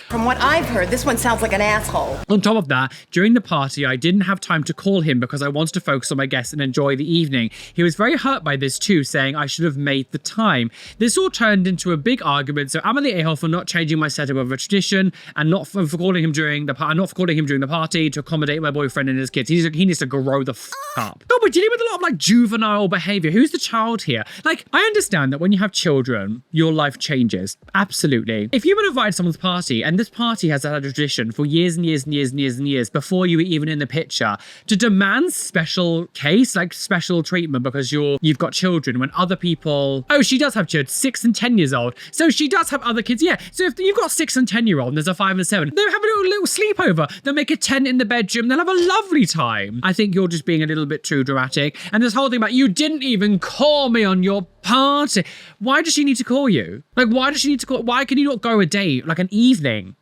[SPEAKER 5] From what I've heard, this one sounds like an asshole.
[SPEAKER 1] On top of that, during the party, I didn't have time to call him because I wanted to focus on my guests and enjoy the evening. He was very hurt by this too, saying I should have made the time. This all turned into a big argument, so am I the a-hole for not changing my setup of a tradition and not for calling him during the party to accommodate my boyfriend and his kids? He needs to grow the f up. God, we're dealing with a lot of like juvenile behavior. Who's the child here? Like, I understand that when you have children, your life changes. Absolutely. If you were to invite someone's party, and this party has had a tradition for years and years and years and years and years before you were even in the picture, to demand special case, like special treatment because you've got children when other people, oh, she does have children, 6 and 10 years old. So she does have other kids. Yeah. So if you've got 6 and 10-year-old and there's a 5 and 7, they'll have a little sleepover. They'll make a tent in the bedroom. They'll have a lovely time. I think you're just being a little bit too dramatic. And this whole thing about you didn't even call me on your party. Why does she need to call you? Like, why does she need to call? Why can you not go a date, like an evening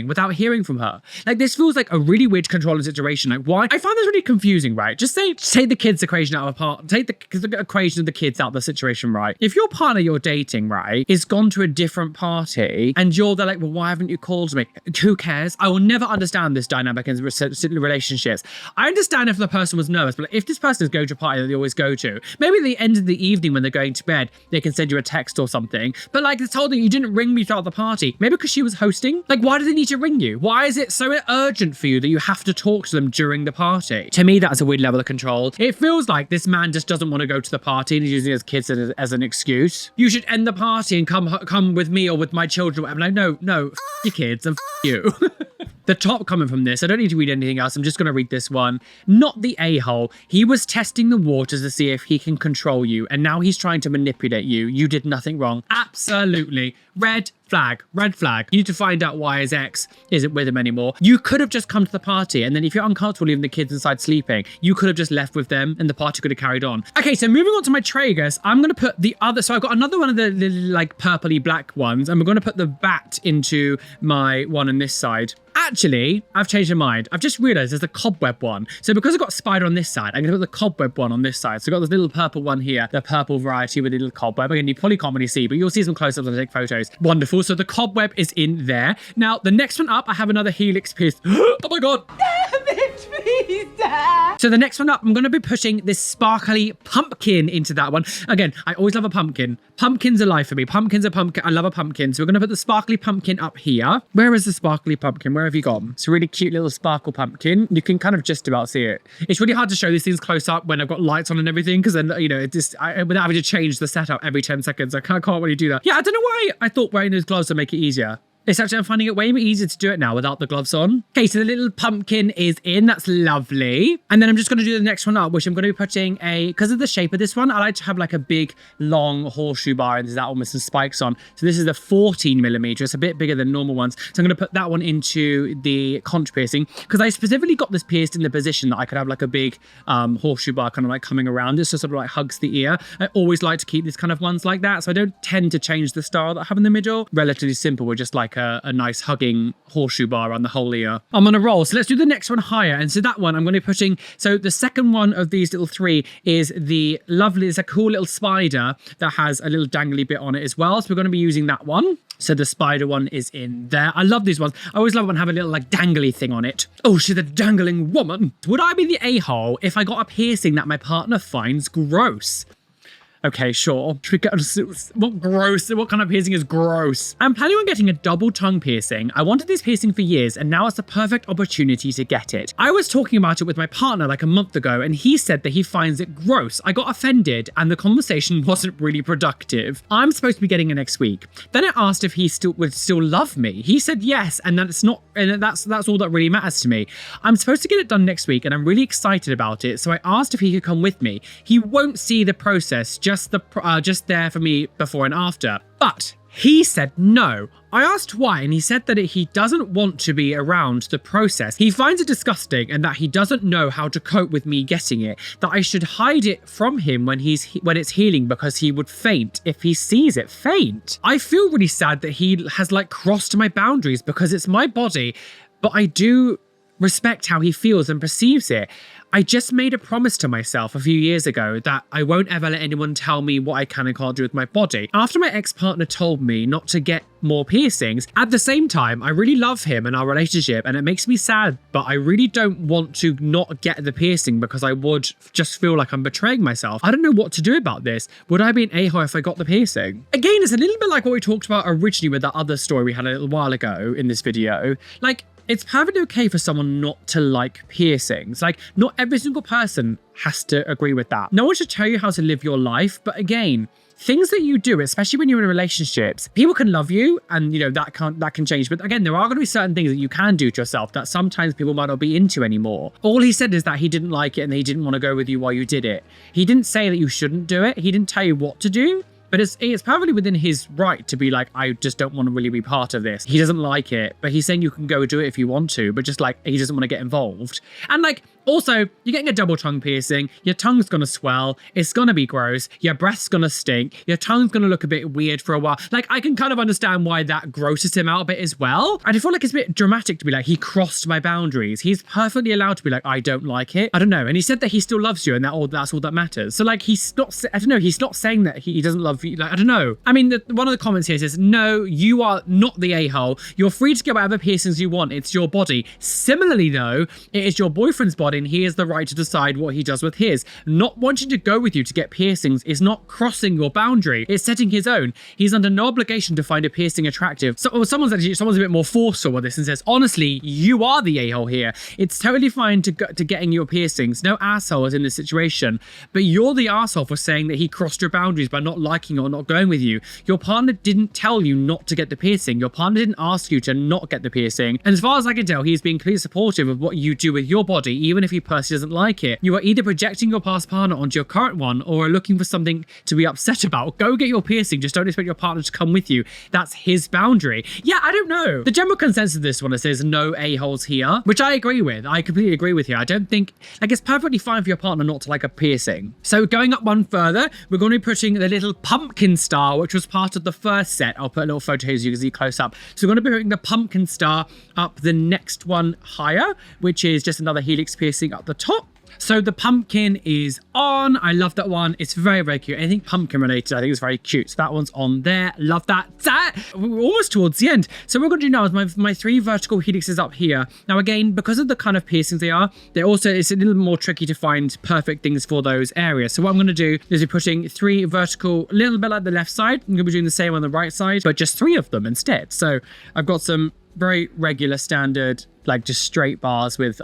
[SPEAKER 1] without hearing from her? Like, this feels like a really weird controlling situation. Like, why? I find this really confusing, right? Just take the kids equation out of a part. Take the equation of the kids out of the situation, right? If your partner you're dating, right, is gone to a different party and you're there like, well, why haven't you called me? Who cares? I will never understand this dynamic in relationships. I understand if the person was nervous, but if this person is going to a party that they always go to, maybe at the end of the evening when they're going to bed, they can send you a text or something. But like, this whole thing, you didn't ring me throughout the party. Maybe because she was hosting. Like, why do they need to ring you? Why is it so urgent for you that you have to talk to them during the party? To me, that's a weird level of control. It feels like this man just doesn't want to go to the party and he's using his kids as an excuse. You should end the party and come with me or with my children. I'm like, no, f your kids and f you. The top comment from this, I don't need to read anything else. I'm just going to read this one. Not the a-hole. He was testing the waters to see if he can control you. And now he's trying to manipulate you. You did nothing wrong. Absolutely. Red flag. Red flag. You need to find out why his ex isn't with him anymore. You could have just come to the party. And then if you're uncomfortable leaving the kids inside sleeping, you could have just left with them and the party could have carried on. Okay, so moving on to my Traeger's, I'm going to put the other. So I've got another one of the little like purpley black ones. And we're going to put the bat into my one on this side. Actually, I've changed my mind. I've just realized there's a cobweb one. So because I've got spider on this side, I'm going to put the cobweb one on this side. So I've got this little purple one here, the purple variety with a little cobweb. Again, you probably can't really see, but you'll see some close-ups when I take photos. Wonderful. So the cobweb is in there. Now, the next one up, I have another helix piece. Oh my God. So the next one up, I'm going to be putting this sparkly pumpkin into that one. Again, I always love a pumpkin. Pumpkins are life for me. Pumpkins are pumpkin. I love a pumpkin. So we're going to put the sparkly pumpkin up here. Where is the sparkly pumpkin? Where have you gone? It's a really cute little sparkle pumpkin. You can kind of just about see it. It's really hard to show these things close up when I've got lights on and everything, because then, you know, it just, without having to change the setup every 10 seconds, I can't really do that. Yeah, I don't know why I thought wearing those gloves would make it easier. It's actually, I'm finding it way more easier to do it now without the gloves on. Okay, so the little pumpkin is in. That's lovely. And then I'm just going to do the next one up, which I'm going to be putting because of the shape of this one, I like to have like a big, long horseshoe bar, and there's that one with some spikes on. So this is the 14mm. It's a bit bigger than normal ones. So I'm going to put that one into the conch piercing, because I specifically got this pierced in the position that I could have like a big horseshoe bar kind of like coming around it, so sort of like hugs the ear. I always like to keep these kind of ones like that, so I don't tend to change the style that I have in the middle. Relatively simple. We're just like a nice hugging horseshoe bar on the whole ear. I'm on a roll. So let's do the next one higher. And so that one I'm going to be putting, so the second one of these little three is the lovely, it's a cool little spider that has a little dangly bit on it as well. So we're going to be using that one. So the spider one is in there. I love these ones. I always love when I have a little like dangly thing on it. Oh, she's a dangling woman. Would I be the a-hole if I got a piercing that my partner finds gross? Okay, sure. What gross? What kind of piercing is gross? I'm planning on getting a double tongue piercing. I wanted this piercing for years, and now it's the perfect opportunity to get it. I was talking about it with my partner like a month ago, and he said that he finds it gross. I got offended, and the conversation wasn't really productive. I'm supposed to be getting it next week. Then I asked if he would still love me. He said yes, and that it's not, and that's all that really matters to me. I'm supposed to get it done next week, and I'm really excited about it. So I asked if he could come with me. He won't see the process, just there for me before and after. But he said no. I asked why, and he said that he doesn't want to be around the process. He finds it disgusting, and that he doesn't know how to cope with me getting it. That I should hide it from him when it's healing, because he would faint if he sees it. Faint? I feel really sad that he has like crossed my boundaries, because it's my body, but I do respect how he feels and perceives it. I just made a promise to myself a few years ago that I won't ever let anyone tell me what I can and can't do with my body. After my ex-partner told me not to get more piercings, at the same time, I really love him and our relationship, and it makes me sad, but I really don't want to not get the piercing, because I would just feel like I'm betraying myself. I don't know what to do about this. Would I be an a-hole if I got the piercing? Again, it's a little bit like what we talked about originally with that other story we had a little while ago in this video. Like, it's perfectly okay for someone not to like piercings. Like, not every single person has to agree with that. No one should tell you how to live your life, but again, things that you do, especially when you're in relationships, people can love you, and you know that can change. But again, there are going to be certain things that you can do to yourself that sometimes people might not be into anymore. All he said is that he didn't like it and he didn't want to go with you while you did it. He didn't say that you shouldn't do it. He didn't tell you what to do. But it's perfectly within his right to be like, I just don't want to really be part of this. He doesn't like it, but he's saying you can go do it if you want to, but just like, he doesn't want to get involved. And like, also, you're getting a double tongue piercing, your tongue's gonna swell, it's gonna be gross, your breath's gonna stink, your tongue's gonna look a bit weird for a while. Like, I can kind of understand why that grosses him out a bit as well. And I feel like it's a bit dramatic to be like, he crossed my boundaries. He's perfectly allowed to be like, I don't like it. I don't know. And he said that he still loves you, and that's all that matters. So like, he's not, I don't know, he's not saying that he doesn't love you. Like, I don't know. I mean, one of the comments here says, no, you are not the a-hole. You're free to get whatever piercings you want. It's your body. Similarly though, it is your boyfriend's body, body and he has the right to decide what he does with his. Not wanting to go with you to get piercings is not crossing your boundary. It's setting his own. He's under no obligation to find a piercing attractive. So someone's a bit more forceful with this and says, honestly, you are the a-hole here. It's totally fine to getting your piercings. No asshole is in this situation, but you're the asshole for saying that he crossed your boundaries by not liking or not going with you. Your partner didn't tell you not to get the piercing. Your partner didn't ask you to not get the piercing. And as far as I can tell, he's being completely supportive of what you do with your body, even if he personally doesn't like it. You are either projecting your past partner onto your current one or are looking for something to be upset about. Go get your piercing. Just don't expect your partner to come with you. That's his boundary. Yeah, I don't know. The general consensus of this one is there's no a-holes here, which I agree with. I completely agree with you. I don't think, like, it's perfectly fine for your partner not to like a piercing. So going up one further, we're going to be putting the little pumpkin star, which was part of the first set. I'll put a little photo here so you can see close up. So we're going to be putting the pumpkin star up the next one higher, which is just another helix piercing up the top. So the pumpkin is on. I love that one. It's very, very cute. Anything pumpkin related, I think is very cute. So that one's on there. Love that. We're almost towards the end. So what we're going to do now is my 3 vertical helixes up here. Now, again, because of the kind of piercings they are, it's a little more tricky to find perfect things for those areas. So what I'm going to do is be putting 3 vertical, a little bit like the left side. I'm going to be doing the same on the right side, but just 3 of them instead. So I've got some very regular standard, like just straight bars with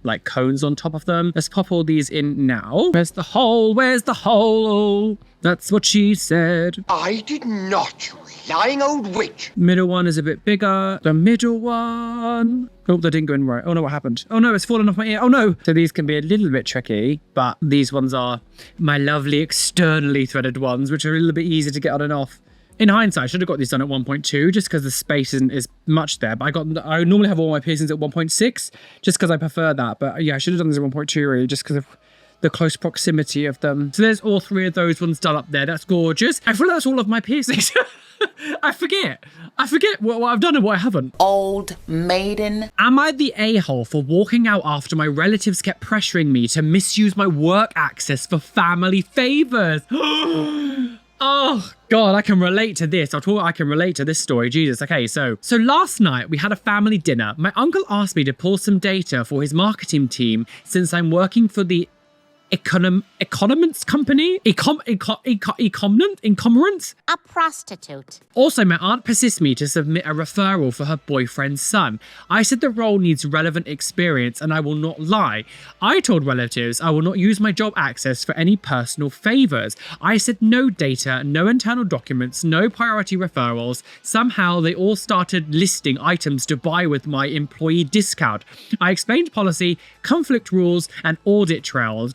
[SPEAKER 1] like cones on top of them. Let's pop all these in now. Where's the hole? Where's the hole? That's what she said.
[SPEAKER 3] I did not, you lying old witch.
[SPEAKER 1] Middle one is a bit bigger. The middle one. Oh, that didn't go in right. Oh no, what happened? Oh no, it's fallen off my ear. Oh no. So these can be a little bit tricky, but these ones are my lovely externally threaded ones, which are a little bit easier to get on and off. In hindsight, I should have got these done at 1.2 just because the space isn't as much there. But I normally have all my piercings at 1.6 just because I prefer that. But yeah, I should have done this at 1.2 really just because of the close proximity of them. So there's all 3 of those ones done up there. That's gorgeous. I feel like that's all of my piercings. I forget what I've done and what I haven't.
[SPEAKER 5] Old maiden.
[SPEAKER 1] Am I the a-hole for walking out after my relatives kept pressuring me to misuse my work access for family favors? Oh God, I can relate to this. I can relate to this story. Jesus. Okay, so last night we had a family dinner. My uncle asked me to pull some data for his marketing team since I'm working for the economents company? Incommerence?
[SPEAKER 4] A prostitute.
[SPEAKER 1] Also, my aunt persists me to submit a referral for her boyfriend's son. I said the role needs relevant experience and I will not lie. I told relatives I will not use my job access for any personal favors. I said no data, no internal documents, no priority referrals. Somehow they all started listing items to buy with my employee discount. I explained policy, conflict rules, and audit trials.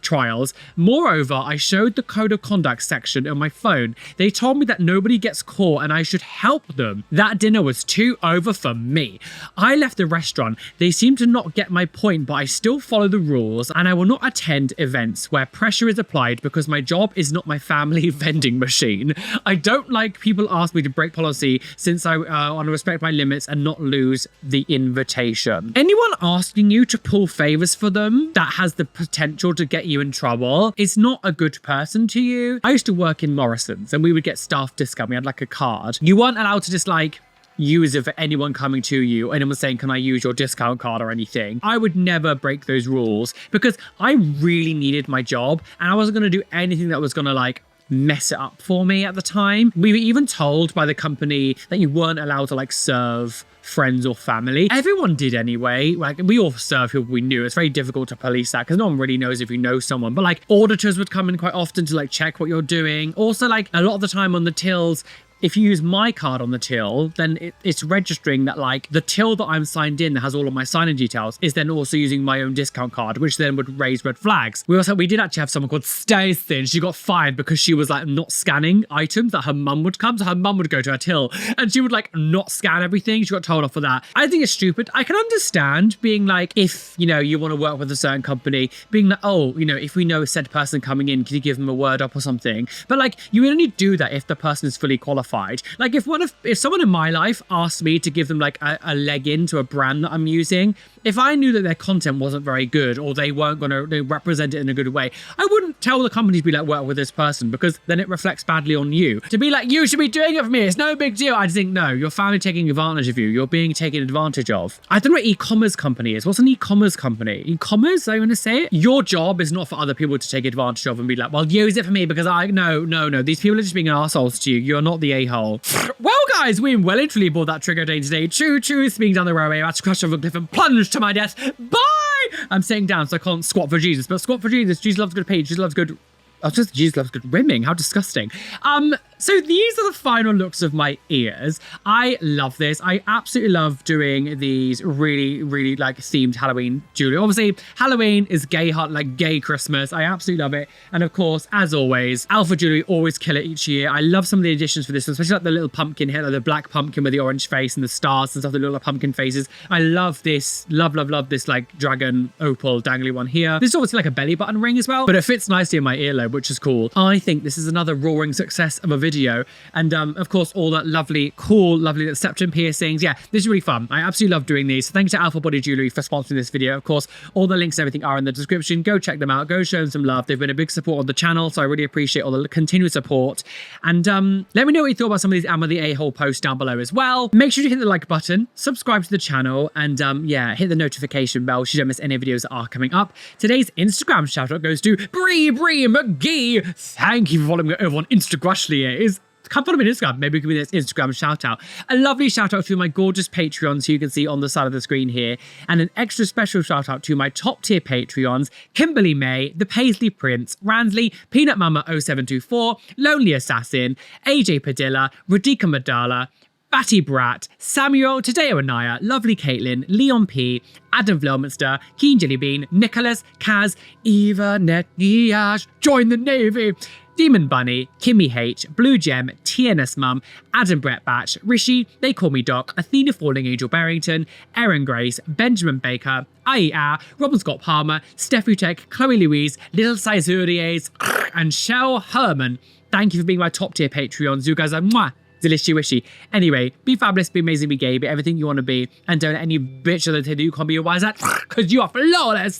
[SPEAKER 1] Moreover, I showed the code of conduct section on my phone. They told me that nobody gets caught and I should help them. That dinner was too over for me. I left the restaurant. They seemed to not get my point, but I still follow the rules and I will not attend events where pressure is applied because my job is not my family vending machine. I don't like people ask me to break policy since I want to respect my limits and not lose the invitation. Anyone asking you to pull favors for them that has the potential to get you in trouble is not a good person to you. I used to work in Morrison's and we would get staff discount. We had like a card. You weren't allowed to just like use it for anyone coming to you. Anyone saying, can I use your discount card or anything? I would never break those rules because I really needed my job and I wasn't going to do anything that was going to like mess it up for me at the time. We were even told by the company that you weren't allowed to like serve friends or family. Everyone did anyway. Like we all serve people we knew. It's very difficult to police that because no one really knows if you know someone. But like auditors would come in quite often to like check what you're doing. Also, like a lot of the time on the tills, if you use my card on the till, then it's registering that like the till that I'm signed in that has all of my sign-in details is then also using my own discount card, which then would raise red flags. We did actually have someone called Stacey and she got fired because she was like not scanning items that her mum would come. So her mum would go to her till and she would like not scan everything. She got told off for that. I think it's stupid. I can understand being like, if, you know, you want to work with a certain company, being like, oh, you know, if we know a said person coming in, can you give them a word up or something? But like, you only do that if the person is fully qualified. Like if someone in my life asked me to give them like a leg into a brand that I'm using, if I knew that their content wasn't very good or they weren't going to represent it in a good way, I wouldn't tell the company to be like, work with this person, because then it reflects badly on you. To be like, you should be doing it for me, it's no big deal. I just think, no, your family taking advantage of you. You're being taken advantage of. I don't know what e-commerce company is. What's an e-commerce company? E-commerce, are you going to say it? Your job is not for other people to take advantage of and be like, well, use it for me because no. These people are just being assholes to you. You're not the a-hole. Well, guys, we well literally bought that trigger day today. Choo-choo, speeding down the railway, I had to crash over a cliff and plunge to my death. Bye! I'm sitting down, so I can't squat for Jesus, but squat for Jesus. Jesus loves good page. Jesus loves good... Oh, just Jesus loves good rimming. How disgusting. So these are the final looks of my ears. I love this. I absolutely love doing these really like themed Halloween jewelry. Obviously, Halloween is gay heart, like gay Christmas. I absolutely love it. And of course, as always, AmITheA Jewelry always kill it each year. I love some of the additions for this one, especially like the little pumpkin here, like the black pumpkin with the orange face and the stars and stuff, the little pumpkin faces. I love this. Love this like dragon opal dangly one here. This is obviously like a belly button ring as well, but it fits nicely in my earlobe, which is cool. I think this is another roaring success of a video. And of course, all that lovely septum piercings. Yeah, this is really fun. I absolutely love doing these. So thanks to Alpha Body Jewelry for sponsoring this video. Of course, all the links and everything are in the description. Go check them out. Go show them some love. They've been a big support on the channel, so I really appreciate all the continued support. And let me know what you thought about some of these AmITheA-Hole posts down below as well. Make sure you hit the like button, subscribe to the channel, and yeah, hit the notification bell so you don't miss any videos that are coming up. Today's Instagram shout out goes to Bree McGee. Thank you for following me over on Instagram. Come follow me on Instagram. Maybe give me this Instagram shout out. A lovely shout out to my gorgeous Patreons who you can see on the side of the screen here. And an extra special shout out to my top tier Patreons, Kimberly May, The Paisley Prince, Ransley, Peanut Mama 0724, Lonely Assassin, AJ Padilla, Radhika Madala, Batty Brat, Samuel, Tadeo Anaya, Lovely Caitlin, Leon P, Adam Vlominster, Keen Jellybean, Nicholas, Kaz, Eva Netniash, join the Navy, Demon Bunny, Kimmy H, Blue Gem, TNS Mum, Adam Brett Batch, Rishi, They Call Me Doc, Athena Falling Angel Barrington, Erin Grace, Benjamin Baker, IEA, Robin Scott Palmer, Steffi Tech, Chloe Louise, Little Sizuries, and Shell Herman. Thank you for being my top tier Patreons. You guys are mwah, delishy wishy. Anyway, be fabulous, be amazing, be gay, be everything you want to be, and don't let any bitch or the you can't be your wise at, because you are flawless.